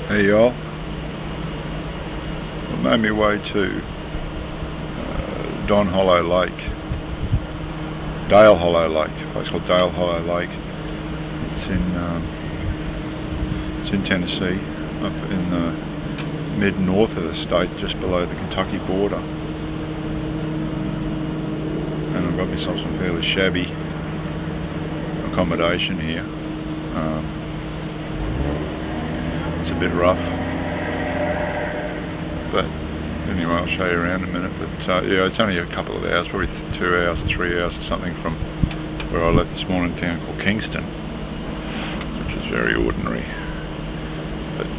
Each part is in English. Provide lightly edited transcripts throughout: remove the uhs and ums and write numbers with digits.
Hey y'all, I made my way to Dale Hollow Lake, a place called Dale Hollow Lake. It's in Tennessee, up in the mid-north of the state, just below the Kentucky border. And I've got myself some fairly shabby accommodation here. It's a bit rough, but anyway, I'll show you around in a minute. But yeah, it's only a couple of hours, probably 2 hours, 3 hours or something from where I left this morning, a town called Kingston, which is very ordinary. But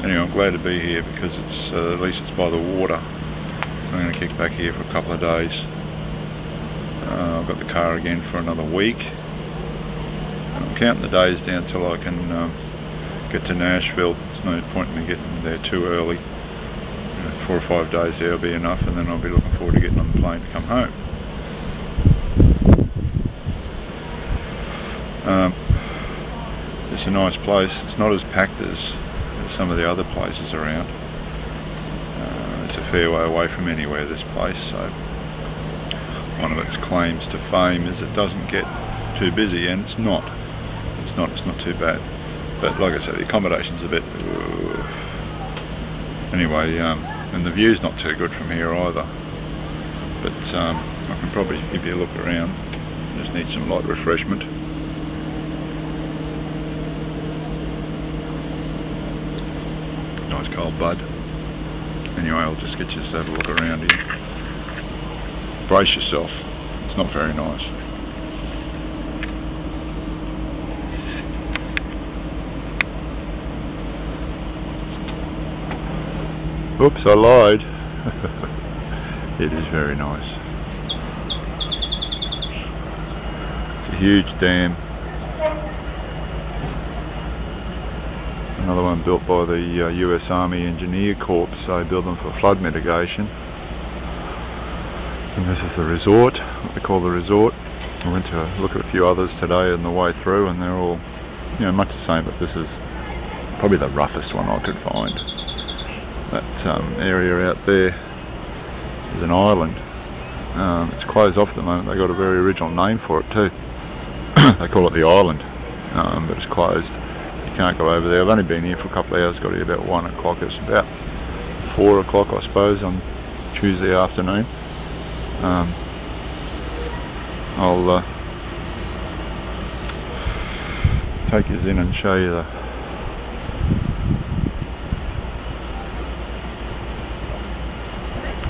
anyway, I'm glad to be here because it's at least it's by the water. I'm going to kick back here for a couple of days. I've got the car again for another week. I'm counting the days down till I can get to Nashville. There's no point in me getting there too early. 4 or 5 days there will be enough, and then I'll be looking forward to getting on the plane to come home. It's a nice place. It's not as packed as some of the other places around. It's a fair way away from anywhere, this place, so one of its claims to fame is it doesn't get too busy, and it's not too bad. But like I said, the accommodation's a bit anyway, and the view's not too good from here either. But I can probably give you a look around. Just need some light refreshment. Nice cold bud. Anyway, I'll just get you to have a look around here. Brace yourself. It's not very nice. Oops, I lied. It is very nice. It's a huge dam. Another one built by the US Army Engineer Corps. They build them for flood mitigation. And this is the resort, what they call the resort. I went to look at a few others today on the way through, and they're all, much the same, but this is probably the roughest one I could find. That area out there is an island. It's closed off at the moment. They got a very original name for it too. They call it the island, but it's closed. You can't go over there. I've only been here for a couple of hours. Got here about 1 o'clock. It's about 4 o'clock, I suppose, on Tuesday afternoon. I'll take you in and show you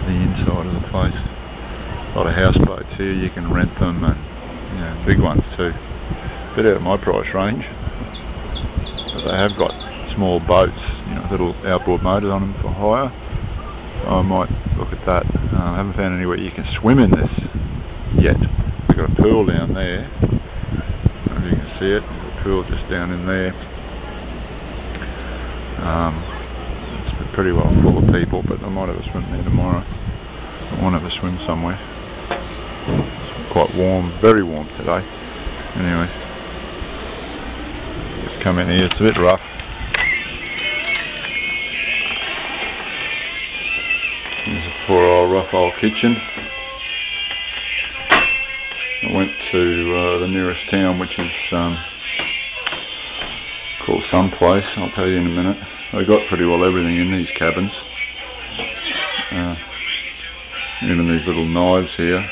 the inside of the place. A lot of houseboats here, you can rent them, and big ones too. Bit out of my price range, but they have got small boats, little outboard motors on them for hire. So I might look at that. I haven't found anywhere you can swim in this yet. They've got a pool down there. I don't know if you can see it. There's a pool just down in there. It's pretty well full of people, but I might have a swim there tomorrow. I want to have a swim somewhere. It's quite warm, very warm today. Anyway, just come in here. It's a bit rough. There's a poor old rough old kitchen. I went to the nearest town, which is called someplace. I'll tell you in a minute. They got pretty well everything in these cabins. Even these little knives here.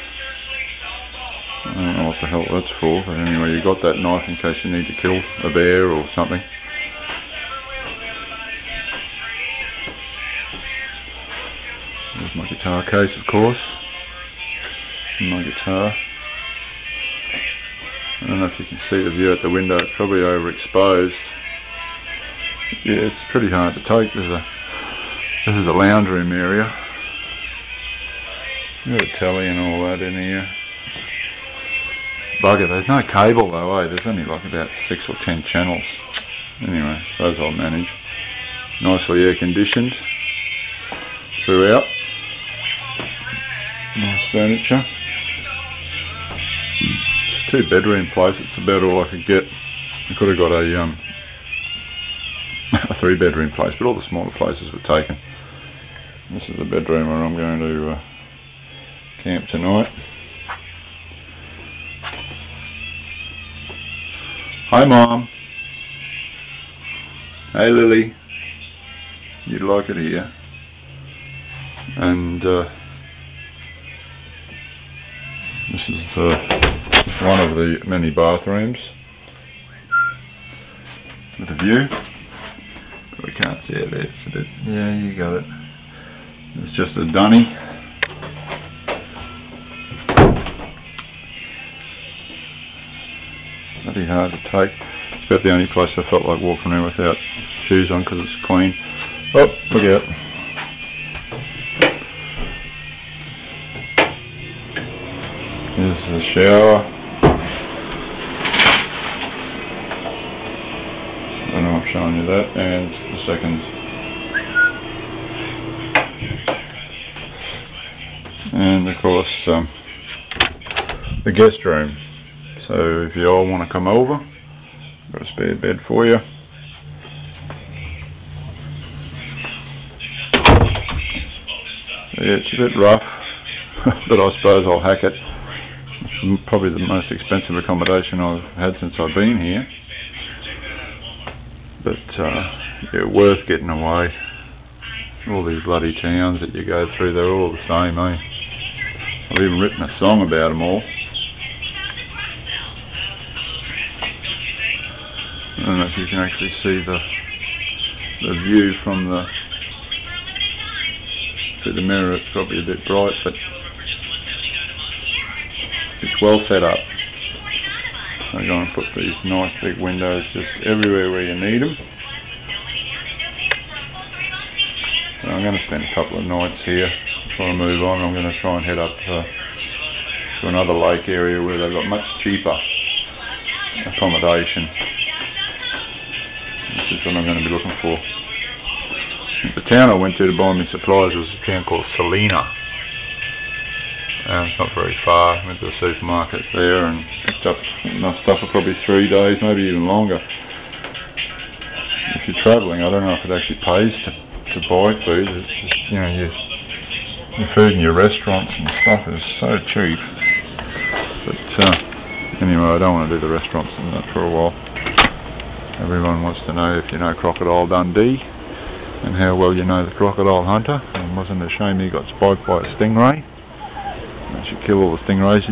I don't know what the hell that's for, but anyway, you got that knife in case you need to kill a bear or something. There's my guitar case, of course. And my guitar. I don't know if you can see the view out the window. It's probably overexposed. Yeah, it's pretty hard to take. This is a lounge room area. You've got a telly and all that in here. Bugger, there's no cable though, eh? There's only like about 6 or 10 channels. Anyway, those I'll manage. Nicely air conditioned throughout. Nice furniture. It's a 2-bedroom place. It's about all I could get. I could have got a a 3-bedroom place, but all the smaller places were taken. This is the bedroom where I'm going to camp tonight. Hi Mom. Hey Lily. You'd like it here. And this is one of the many bathrooms with a view. But we can't see it there. It's a bit, yeah, you got it. It's just a dunny. Bloody hard to take. It's about the only place I felt like walking around without shoes on because it's clean. Oh, look out. Here's the shower. I know I'm showing you that, and the second. And of course, the guest room. So if you all want to come over, I've got a spare bed for you. Yeah, it's a bit rough, but I suppose I'll hack it. It's probably the most expensive accommodation I've had since I've been here. But yeah, worth getting away. All these bloody towns that you go through, they're all the same, eh? I've even written a song about them all. I don't know if you can actually see the view from the through the mirror. It's probably a bit bright, but it's well set up. I'm going to put these nice big windows just everywhere where you need them. So I'm going to spend a couple of nights here before I move on. I'm going to try and head up to another lake area where they've got much cheaper accommodation. This is what I'm going to be looking for. The town I went to buy my supplies was a town called Salina. It's not very far. I went to the supermarket there and picked up enough stuff for probably 3 days, maybe even longer. If you're travelling, I don't know if it actually pays to buy food. It's just, you know, your food in your restaurants and stuff is so cheap. But anyway, I don't want to do the restaurants and that for a while. Everyone wants to know if you know Crocodile Dundee and how well you know the crocodile hunter. And wasn't it a shame he got spiked by a stingray? They should kill all the stingrays.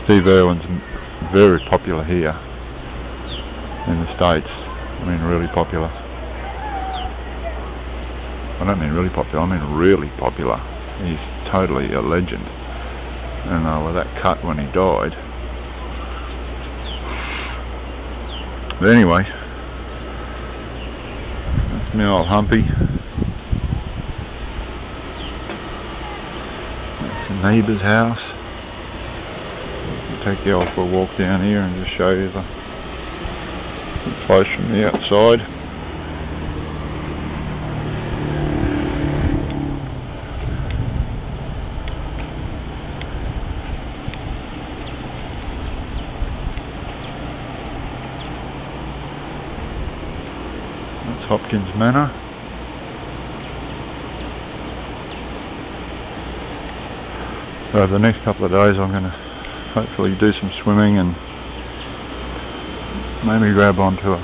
Steve Irwin's very popular here in the States. I mean really popular. I don't mean really popular, I mean really popular. He's totally a legend. And with that cut when he died. But anyway, that's my old Hoppy. That's the neighbour's house. I'll take you all for a walk down here and just show you the place from the outside. Hopkins Manor. So over the next couple of days I'm going to hopefully do some swimming and maybe grab onto a